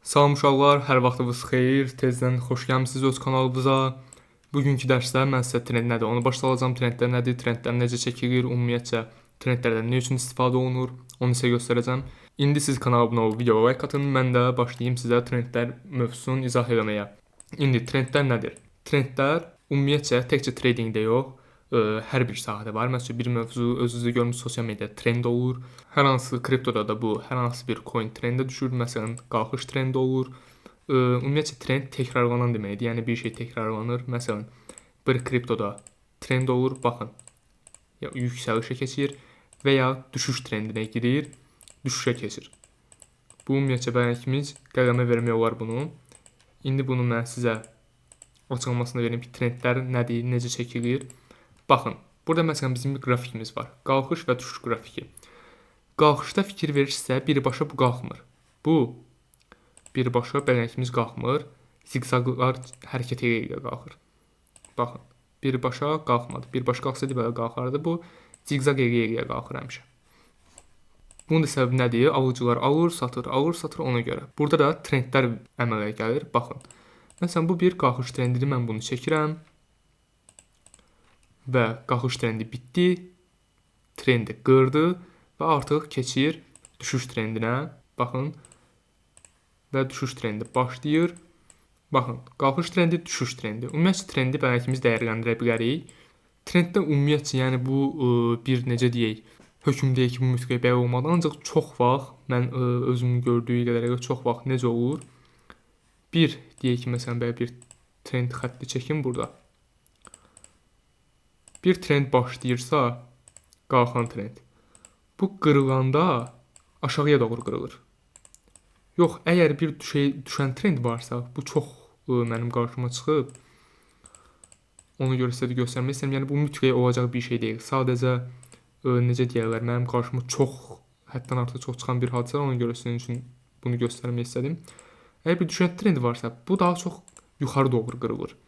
Salam uşaqlar, hər vaxtınız xeyir. Tezdən xoş gəlmisiniz öz kanalımıza. Bugünkü dərsdə mən sizə trend nədir, onu başlayacağam. Trendlər nədir, trendlər necə çəkilir, ümumiyyətcə trendlərdən nə üçün istifadə olunur, onu sizə göstərəcəm. İndi siz kanalıma videoya like atın, mən də başlayım sizə trendlər mövzusunu izah etməyə. İndi trendlər nədir? Trendlər ümumiyyətcə təkcə tradingdə yox, hər bir sahədə var. Məsələn, bir mövzu özünüzdə görmüş sosial mediada trend olur. Hər hansı kriptoda da bu, hər hansı bir coin trendə düşür. Məsələn, qalxış trendi olur. Ümumiyyətcə trend təkrarlanan deməkdir. Yəni bir şey təkrarlanır. Məsələn, bir kriptoda trend olur, baxın. Ya yüksəlişə keçir və ya düşüş trendinə girir, düşüşə keçir. Bu ümumiyyətcə bəlkimiz qələmə vermək olar bunu. İndi bunu mən sizə açıqlamasını verim ki, trendlər nədir, necə çəkilir. Baxın, burada məsələn bizim bir qrafikimiz var. Qalxış və düşüş qrafiki. Qalxışda fikir verirsə, birbaşa bu qalxmır. Bu birbaşa bələkimiz qalxmır. Zigzaqlar hərəkət edə qalxır. Baxın, birbaşa qalxmadı. Birbaşa qalxsaydı belə qalxardı. Bu zigzaq edə qalxır həmişə. Bunun da səbəbi nədir? Alıcılar alır, satır ona görə. Burada da trendlər əmələ gəlir. Baxın. Məsələn, bu bir qalxış trendidir. Mən bunu çəkirəm. Və qalxış trendi bitdi, trendi qırdı və artıq keçir düşüş trendinə. Baxın, və düşüş trendi başlayır. Baxın, qalxış trendi, düşüş trendi. Ümumiyyətcə trendi bəlkimiz dəyərləndirə bilərik. Trenddə ümumiyyətcə, yəni bu bir necə deyək, hökm deyək ki, bu mütləq belə olmalı. Ancaq çox vaxt, mən özümün gördüyü qədərlə çox vaxt necə olur? Bir, deyək ki, məsələn, belə bir trend xətti çəkim burada. Bir trend başlayırsa, qalxan trend. Bu qırılanda aşağıya doğru qırılır. Yox, əgər bir düşən trend varsa, bu çox mənim qarşıma çıxıb. Ona görə sizə də göstərmək istəyirəm. Yəni bu mütləq olacaq bir şey deyil. Sadəcə necə deyirlər, mənim qarşıma çox, həddən artıq çox çıxan bir hadisə, ona görə sizin üçün bunu göstərmək istədim. Əgər bir düşən trend varsa, bu daha çox yuxarı doğru qırılır.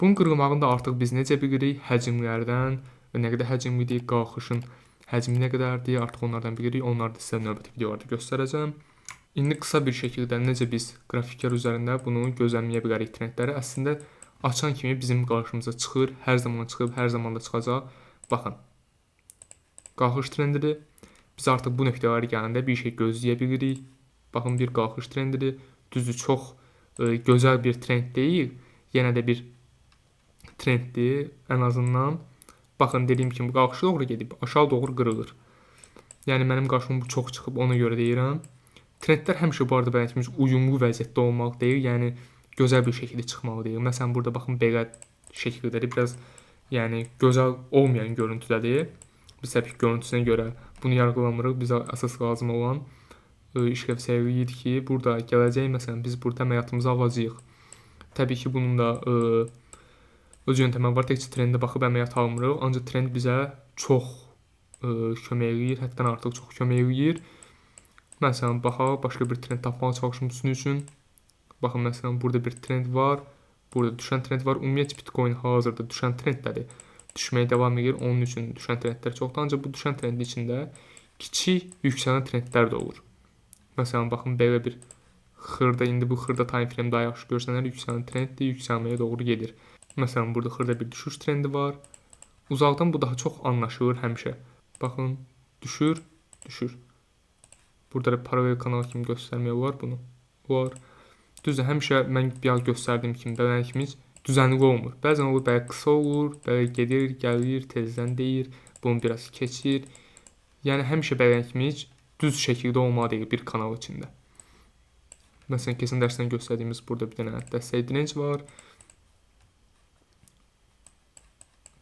Bunun qırılmağını da artıq biz necə bilirik? Həcmlərdən, nə qədər həcmlidir, qalxışın həcmi nə qədərdir, artıq onlardan bilirik. Onları da sizə növbəti videolarda göstərəcəm. İndi qısa bir şəkildə necə biz qrafiklər üzərində bunu gözləməyə bilərik trendləri. Əslində açan kimi bizim qarşımıza çıxır, hər zaman çıxıb, hər zaman da çıxacaq. Baxın, qalxış trendidir. Biz artıq bu nöqtələrə gələndə bir şey gözləyə bilirik. Baxın, bir qalxış trendidir. Düzdür, çox gözəl bir trend deyil. Yenə də bir trenddir, ən azından. Baxın, dediyim kimi qalxışa doğru gedib, aşağı doğru qırılır. Yəni mənim qarşıma bu çox çıxıb, ona görə deyirəm. Trendlər həmişə bu arada bəlkimiz uyumlu vəziyyətdə olmalı deyil, yəni gözəl bir şəkildə çıxmalı deyil. Məsələn, burada baxın, belə şəkildədir, biraz yəni gözəl olmayan görüntüdədir. Biz təbii ki, görüntüsünə görə bunu yargılamırıq. Bizə əsas lazım olan işlevsəlliyidir ki, burada gələcək, məsələn, biz burada əməliyyatımızı alacağıq. Təbii ki, bunun da öz yöntəmi var, təkcə trendə baxıb əməliyyat almırıq, ancaq trend bizə çox kömək eləyir, həddən artıq çox kömək eləyir. Məsələn, baxaq, başqa bir trend tapmağa çalışım sizin üçün. Baxın, məsələn, burada bir trend var, burada düşən trend var. Ümumiyyətcə, Bitcoin hazırda düşən trenddədir. Düşməyə davam edir, onun üçün düşən trendlər çoxdur, ancaq bu düşən trendin içində kiçik yüksələn trendlər də olur. Məsələn, baxın, belə bir xırda, indi bu xırda time frame daha yaxşı görsənər, yüksələn trenddir, yüksəlməyə doğru gedir. Məsələn, burada xırda bir düşüş trendi var. Uzaqdan bu daha çox anlaşılır həmişə. Baxın, düşür, düşür. Burada paralel kanal kimi göstərmək olar bunu. Var. Düzdür, həmişə mən bir göstərdiyim kimi bələkimiz düzənli olmur. Bəzən olur, belə qısa olur, belə gedir, gəlir, tezdən deyir, bunu biraz keçir. Yəni həmişə bələkimiz düz şəkildə olmalı deyil bir kanal içində. Məsələn, keçən dərsdən göstərdiyimiz burada bir dənə dəstək direnç var.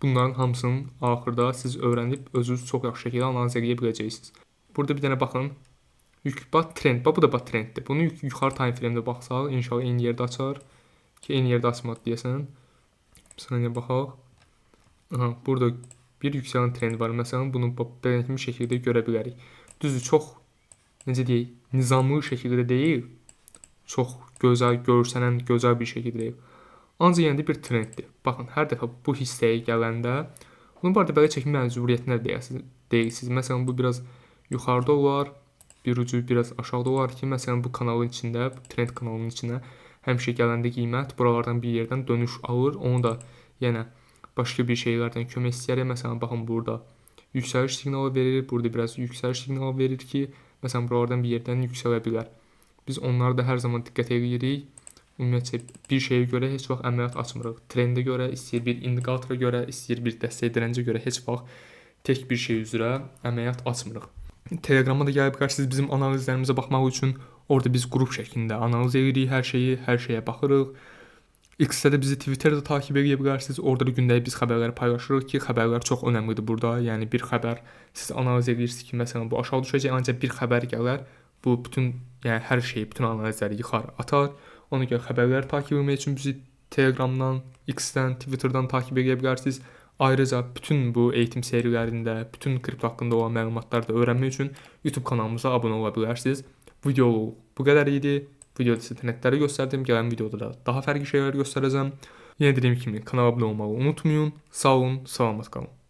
Bunların hamısının axırda siz öyrənib özünüz çox yaxşı şəkildə analiz edə biləcəksiniz. Burada bir dənə baxın. Trend. Bu da trenddir. Bunu yuxarı time frame-də baxsaq, inşallah eyni yerdə açar. Ki, eyni yerdə açmadı deyəsən. Bir saniyə baxaq. Aha, burada bir yüksələn trend var. Məsələn, bunu belə kimi şəkildə görə bilərik. Düzdür, çox necə deyək, nizamlı şəkildə deyil. Çox gözəl, görsənən gözəl bir şəkildə deyil. Ancaq yenə də bir trenddir. Baxın, hər dəfə bu hissəyə gələndə, bunu bu arada belə çəkmə məcburiyyətinə deyirsiniz. Məsələn, bu biraz yuxarıda olar, bir ucu biraz aşağıda olar ki, məsələn bu kanalın içində, bu trend kanalının içinə həmişə gələndə qiymət buralardan bir yerdən dönüş alır. Onu da yenə başqa bir şeylərdən kömək istəyərək. Məsələn baxın burada yüksəliş siqnalı verir, burada biraz yüksəliş siqnalı verir ki, məsələn buralardan bir yerdən yüksələ bilər. Biz onlara da hər zaman diqqət edirik. Ümumiyyətlə bir şeyə görə heç vaxt əməliyyat açmırıq. Trendə görə, istəyir bir indikatora görə, istəyir bir dəstək dirəncə görə heç vaxt tək bir şey üzrə əməliyyat açmırıq. Telegrama da gəlib bilərsiniz bizim analizlərimizə baxmaq üçün. Orada biz qrup şəklində analiz edirik hər şeyi, hər şeyə baxırıq. X-də də bizi Twitterdə takib edə bilərsiniz. Orada da gündəlik biz xəbərləri paylaşırıq ki, xəbərlər çox önəmlidir burada. Yəni bir xəbər siz analiz edirsiniz ki, məsələn bu aşağı düşəcək, ancaq bir xəbər gələr, bu bütün, yəni hər şeyi, bütün analizləri yıxar, atar. Ona görə xəbərləri takib etmək üçün bizi Telegramdan, X-dən, Twitterdan takib edə bilərsiniz. Ayrıca bütün bu eğitim serilərində, bütün kripto haqqında olan məlumatları da öyrənmək üçün YouTube kanalımıza abunə ola bilərsiniz. Video bu qədər idi. Videoda sizə trendləri göstərdim. Gələn videoda da daha fərqli şeylər göstərəcəm. Yenə dediyim kimi kanala abunə olmağı unutmayın. Sağ olun, salamat qalın.